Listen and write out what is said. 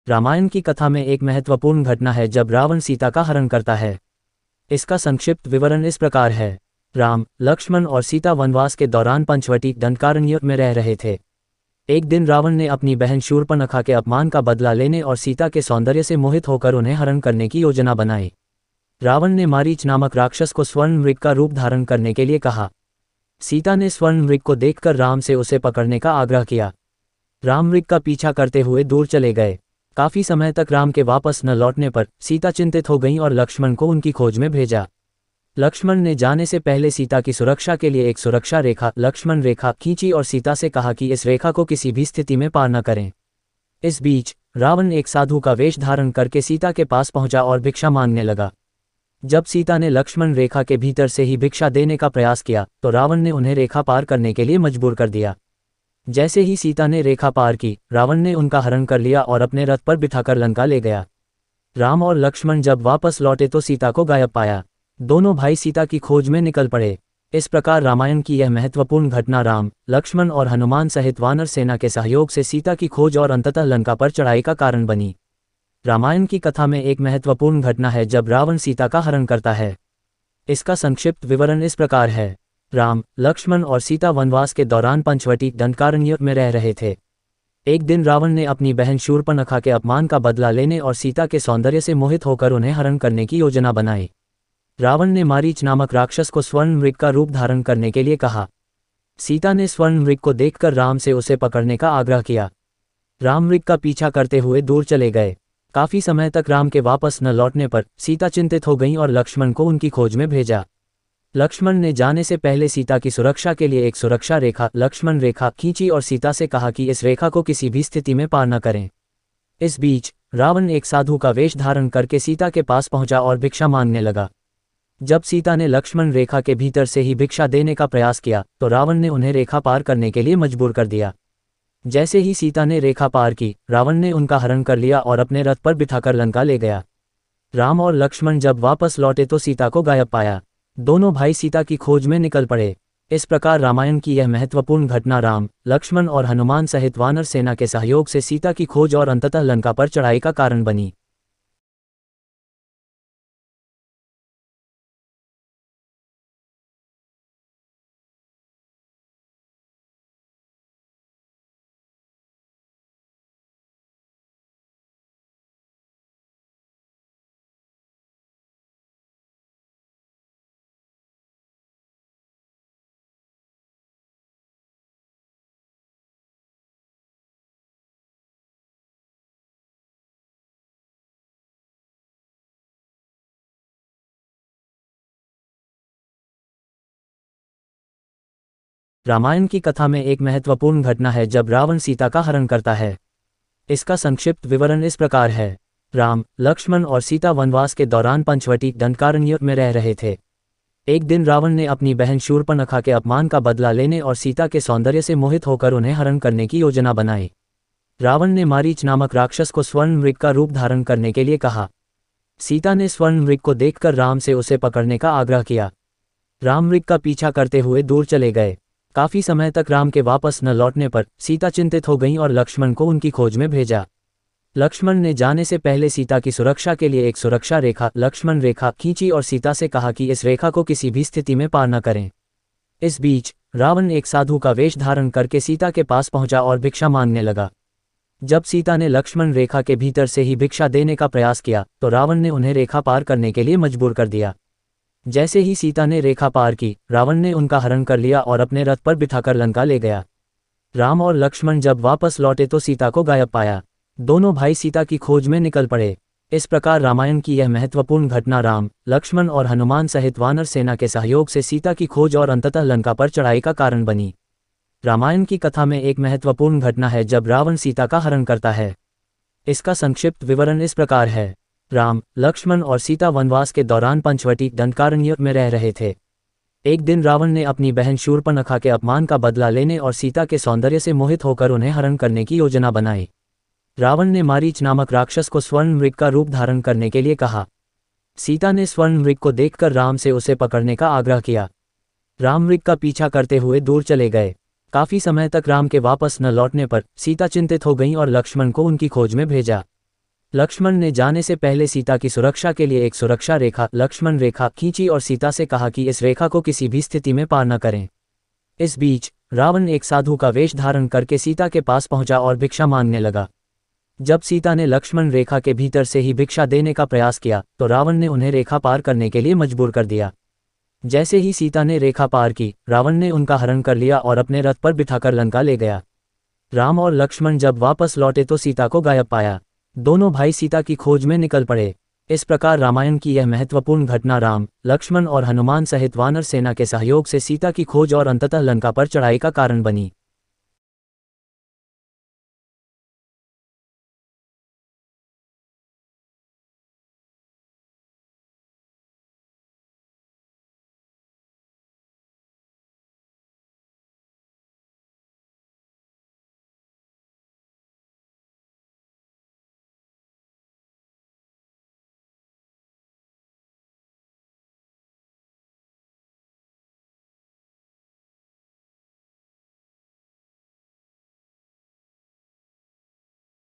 रामायण की कथा में एक महत्वपूर्ण घटना है जब रावण सीता का हरण करता है। इसका संक्षिप्त विवरण इस प्रकार है। राम, लक्ष्मण और सीता वनवास के दौरान पंचवटी दंडकारण्य में रह रहे थे। एक दिन रावण ने अपनी बहन शूर्पणखा के अपमान का बदला लेने और सीता के सौंदर्य से मोहित होकर उन्हें हरण करने की योजना बनाई। रावण ने मारीच नामक राक्षस को स्वर्ण मृग का रूप धारण करने के लिए कहा। सीता ने स्वर्ण मृग को देखकर राम से उसे पकड़ने का आग्रह किया। राम मृग का पीछा करते हुए दूर चले गए। काफी समय तक राम के वापस न लौटने पर सीता चिंतित हो गईं और लक्ष्मण को उनकी खोज में भेजा। लक्ष्मण ने जाने से पहले सीता की सुरक्षा के लिए एक सुरक्षा रेखा, लक्ष्मण रेखा, खींची और सीता से कहा कि इस रेखा को किसी भी स्थिति में पार न करें। इस बीच रावण एक साधु का वेश धारण करके सीता के पास पहुंचा और भिक्षा मांगने लगा। जब सीता ने लक्ष्मण रेखा के भीतर से ही भिक्षा देने का प्रयास किया तो रावण ने उन्हें रेखा पार करने के लिए मजबूर कर दिया। जैसे ही सीता ने रेखा पार की, रावण ने उनका हरण कर लिया और अपने रथ पर बिठाकर लंका ले गया। राम और लक्ष्मण जब वापस लौटे तो सीता को गायब पाया। दोनों भाई सीता की खोज में निकल पड़े। इस प्रकार रामायण की यह महत्वपूर्ण घटना राम, लक्ष्मण और हनुमान सहित वानर सेना के सहयोग से सीता की खोज और अंततः लंका पर चढ़ाई का कारण बनी। रामायण की कथा में एक महत्वपूर्ण घटना है जब रावण सीता का हरण करता है। इसका संक्षिप्त विवरण इस प्रकार है। राम, लक्ष्मण और सीता वनवास के दौरान पंचवटी दंडकारण्य में रह रहे थे। एक दिन रावण ने अपनी बहन शूर्पणखा के अपमान का बदला लेने और सीता के सौंदर्य से मोहित होकर उन्हें हरण करने की योजना बनाई। रावण ने मारीच नामक राक्षस को स्वर्ण मृग का रूप धारण करने के लिए कहा। सीता ने स्वर्ण मृग को देखकर राम से उसे पकड़ने का आग्रह किया। राम मृग का पीछा करते हुए दूर चले गए। काफी समय तक राम के वापस न लौटने पर सीता चिंतित हो गईं और लक्ष्मण को उनकी खोज में भेजा। लक्ष्मण ने जाने से पहले सीता की सुरक्षा के लिए एक सुरक्षा रेखा, लक्ष्मण रेखा, खींची और सीता से कहा कि इस रेखा को किसी भी स्थिति में पार न करें। इस बीच रावण एक साधु का वेश धारण करके सीता के पास पहुंचा और भिक्षा मांगने लगा। जब सीता ने लक्ष्मण रेखा के भीतर से ही भिक्षा देने का प्रयास किया तो रावण ने उन्हें रेखा पार करने के लिए मजबूर कर दिया। जैसे ही सीता ने रेखा पार की, रावण ने उनका हरण कर लिया और अपने रथ पर बिठाकर लंका ले गया। राम और लक्ष्मण जब वापस लौटे तो सीता को गायब पाया। दोनों भाई सीता की खोज में निकल पड़े। इस प्रकार रामायण की यह महत्वपूर्ण घटना राम, लक्ष्मण और हनुमान सहित वानर सेना के सहयोग से सीता की खोज और अंततः लंका पर चढ़ाई का कारण बनी। रामायण की कथा में एक महत्वपूर्ण घटना है जब रावण सीता का हरण करता है। इसका संक्षिप्त विवरण इस प्रकार है। राम, लक्ष्मण और सीता वनवास के दौरान पंचवटी दंडकारण्य में रह रहे थे। एक दिन रावण ने अपनी बहन शूर्पणखा के अपमान का बदला लेने और सीता के सौंदर्य से मोहित होकर उन्हें हरण करने की योजना बनाई। रावण ने मारीच नामक राक्षस को स्वर्ण मृग का रूप धारण करने के लिए कहा। सीता ने स्वर्ण मृग को देखकर राम से उसे पकड़ने का आग्रह किया। राम मृग का पीछा करते हुए दूर चले गए। काफी समय तक राम के वापस न लौटने पर सीता चिंतित हो गईं और लक्ष्मण को उनकी खोज में भेजा। लक्ष्मण ने जाने से पहले सीता की सुरक्षा के लिए एक सुरक्षा रेखा, लक्ष्मण रेखा, खींची और सीता से कहा कि इस रेखा को किसी भी स्थिति में पार न करें। इस बीच रावण एक साधु का वेश धारण करके सीता के पास पहुंचा और भिक्षा मांगने लगा। जब सीता ने लक्ष्मण रेखा के भीतर से ही भिक्षा देने का प्रयास किया तो रावण ने उन्हें रेखा पार करने के लिए मजबूर कर दिया। जैसे ही सीता ने रेखा पार की, रावण ने उनका हरण कर लिया और अपने रथ पर बिठाकर लंका ले गया। राम और लक्ष्मण जब वापस लौटे तो सीता को गायब पाया। दोनों भाई सीता की खोज में निकल पड़े। इस प्रकार रामायण की यह महत्वपूर्ण घटना राम, लक्ष्मण और हनुमान सहित वानर सेना के सहयोग से सीता की खोज और अंततः लंका पर चढ़ाई का कारण बनी। रामायण की कथा में एक महत्वपूर्ण घटना है जब रावण सीता का हरण करता है। इसका संक्षिप्त विवरण इस प्रकार है। राम, लक्ष्मण और सीता वनवास के दौरान पंचवटी दंडकारण्य में रह रहे थे। एक दिन रावण ने अपनी बहन शूर्पणखा के अपमान का बदला लेने और सीता के सौंदर्य से मोहित होकर उन्हें हरण करने की योजना बनाई। रावण ने मारीच नामक राक्षस को स्वर्ण मृग का रूप धारण करने के लिए कहा। सीता ने स्वर्ण मृग को देखकर राम से उसे पकड़ने का आग्रह किया। राम मृग का पीछा करते हुए दूर चले गए। काफी समय तक राम के वापस न लौटने पर सीता चिंतित हो गईं और लक्ष्मण को उनकी खोज में भेजा। लक्ष्मण ने जाने से पहले सीता की सुरक्षा के लिए एक सुरक्षा रेखा लक्ष्मण रेखा खींची और सीता से कहा कि इस रेखा को किसी भी स्थिति में पार न करें। इस बीच रावण एक साधु का वेश धारण करके सीता के पास पहुंचा और भिक्षा मांगने लगा। जब सीता ने लक्ष्मण रेखा के भीतर से ही भिक्षा देने का प्रयास किया तो रावण ने उन्हें रेखा पार करने के लिए मजबूर कर दिया। जैसे ही सीता ने रेखा पार की, रावण ने उनका हरण कर लिया और अपने रथ पर बिठाकर लंका ले गया। राम और लक्ष्मण जब वापस लौटे तो सीता को गायब पाया। दोनों भाई सीता की खोज में निकल पड़े। इस प्रकार रामायण की यह महत्वपूर्ण घटना राम, लक्ष्मण और हनुमान सहित वानर सेना के सहयोग से सीता की खोज और अंततः लंका पर चढ़ाई का कारण बनी।